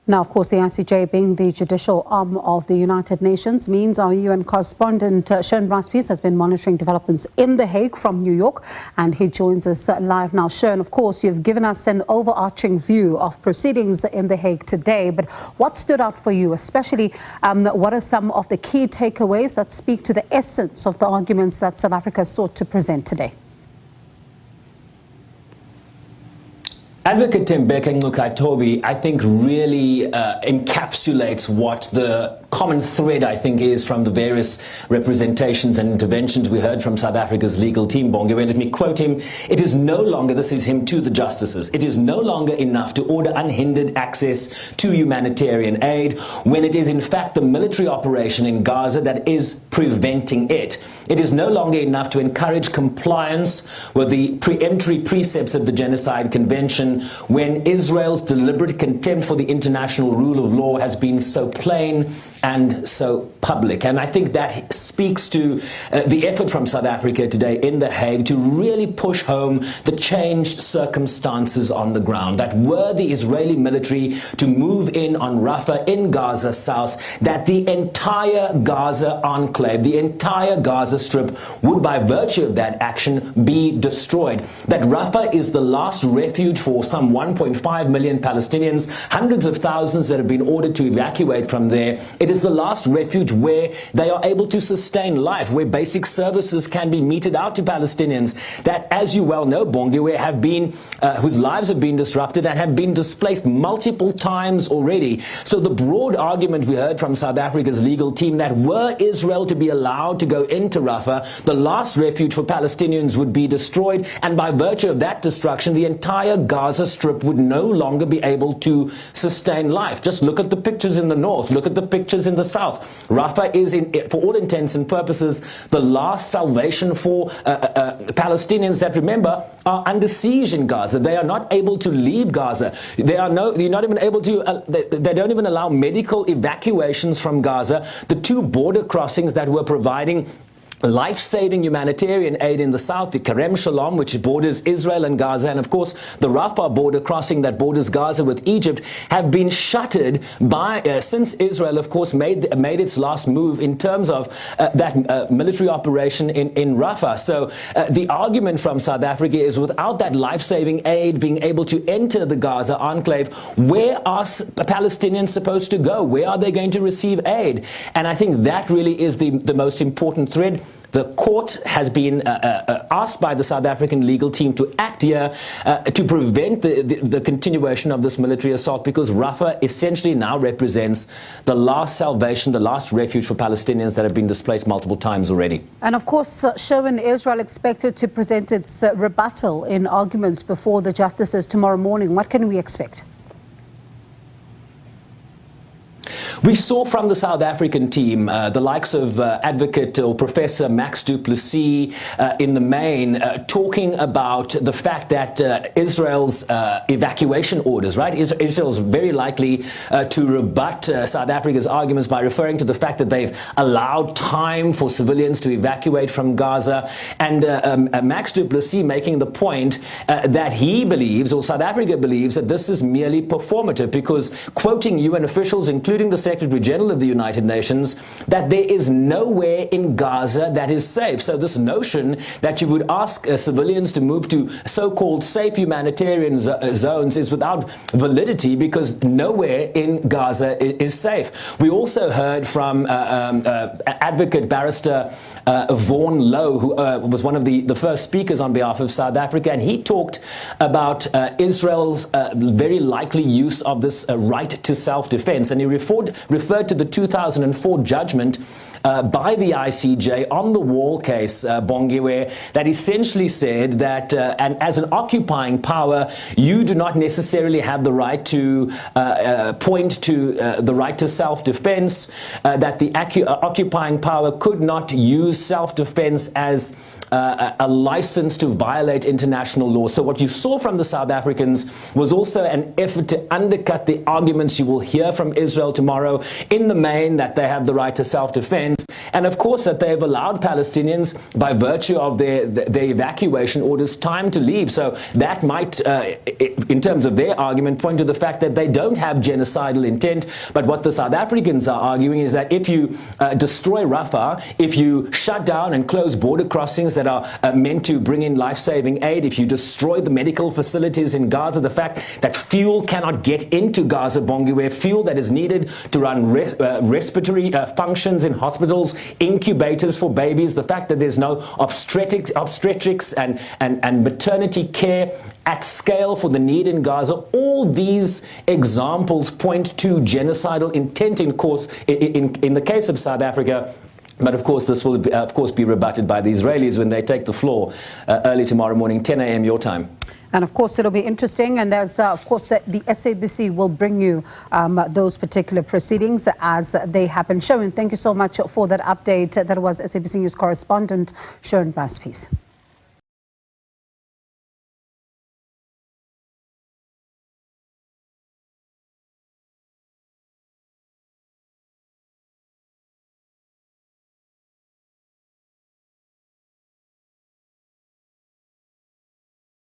Now, of course, the ICJ, being the judicial arm of the United Nations, means our UN correspondent Sherwin Bryce-Pease has been monitoring developments in The Hague from New York, and he joins us live now. Sherwin, of course, you've given us an overarching view of proceedings in The Hague today, but what stood out for you, especially what are some of the key takeaways that speak to the essence of the arguments that South Africa sought to present today? Advocate Tembeka Ngcukaitobi, I think, really encapsulates what the common thread, I think, is from the various representations and interventions we heard from South Africa's legal team, Bongiwe. Let me quote him. It is no longer, this is him to the justices, it is no longer enough to order unhindered access to humanitarian aid when it is in fact the military operation in Gaza that is preventing it. It is no longer enough to encourage compliance with the preemptory precepts of the Genocide Convention when Israel's deliberate contempt for the international rule of law has been so plain and so public. And I think that speaks to the effort from South Africa today in The Hague to really push home the changed circumstances on the ground, that were the Israeli military to move in on Rafah in Gaza South, that the entire Gaza enclave, the entire Gaza Strip would, by virtue of that action, be destroyed. That Rafah is the last refuge for some 1.5 million Palestinians, hundreds of thousands that have been ordered to evacuate from there. It is the last refuge where they are able to sustain life, where basic services can be meted out to Palestinians that, as you well know, Bongiwe, have been, whose lives have been disrupted and have been displaced multiple times already. So the broad argument we heard from South Africa's legal team that were Israel to be allowed to go into Rafah, the last refuge for Palestinians would be destroyed, and by virtue of that destruction, the entire Gaza Strip would no longer be able to sustain life. Just look at the pictures in the north, look at the pictures in the south. Rafah is, for all intents and purposes, the last salvation for Palestinians that, remember, are under siege in Gaza. They are not able to leave Gaza. You're not even able to, they don't even allow medical evacuations from Gaza. The two border crossings that were providing life-saving humanitarian aid in the south, the Kerem Shalom, which borders Israel and Gaza, and of course the Rafah border crossing that borders Gaza with Egypt, have been shuttered by since Israel, of course, made its last move in terms of that military operation in Rafah. So the argument from South Africa is, without that life-saving aid being able to enter the Gaza enclave, where are Palestinians supposed to go? Where are they going to receive aid? And I think that really is the most important thread. The court has been asked by the South African legal team to act here to prevent the continuation of this military assault, because Rafah essentially now represents the last salvation, the last refuge for Palestinians that have been displaced multiple times already. And of course, Sherwin, Israel expected to present its rebuttal in arguments before the justices tomorrow morning. What can we expect? We saw from the South African team the likes of Advocate or Professor Max du Plessis in the main talking about the fact that Israel's evacuation orders, right? Israel's very likely to rebut South Africa's arguments by referring to the fact that they've allowed time for civilians to evacuate from Gaza. And Max du Plessis making the point that he believes, or South Africa believes, that this is merely performative, because, quoting UN officials, including the Secretary General of the United Nations, that there is nowhere in Gaza that is safe. So this notion that you would ask civilians to move to so-called safe humanitarian zones is without validity, because nowhere in Gaza is safe. We also heard from Advocate Barrister Vaughan Lowe, who was one of the first speakers on behalf of South Africa, and he talked about Israel's very likely use of this right to self-defense, and he referred to the 2004 judgment by the ICJ on the Wall case, Bongiwe, that essentially said that and as an occupying power, you do not necessarily have the right to point to the right to self-defense, that the occupying power could not use self-defense as a license to violate international law. So what you saw from the South Africans was also an effort to undercut the arguments you will hear from Israel tomorrow in the main, that they have the right to self-defense, and of course that they've allowed Palestinians, by virtue of their evacuation orders, time to leave. So that might, in terms of their argument, point to the fact that they don't have genocidal intent. But what the South Africans are arguing is that if you destroy Rafah, if you shut down and close border crossings that are meant to bring in life-saving aid, if you destroy the medical facilities in Gaza, the fact that fuel cannot get into Gaza, Bongi, where fuel that is needed to run respiratory functions in hospitals, incubators for babies, the fact that there's no obstetrics and maternity care at scale for the need in Gaza, all these examples point to genocidal intent in the case of South Africa. But of course, this will be rebutted by the Israelis when they take the floor early tomorrow morning, 10 a.m. your time. And of course, it'll be interesting. And as of course, the SABC will bring you those particular proceedings as they happen. Sherwin, thank you so much for that update. That was SABC News correspondent Sherwin Bryce-Pease.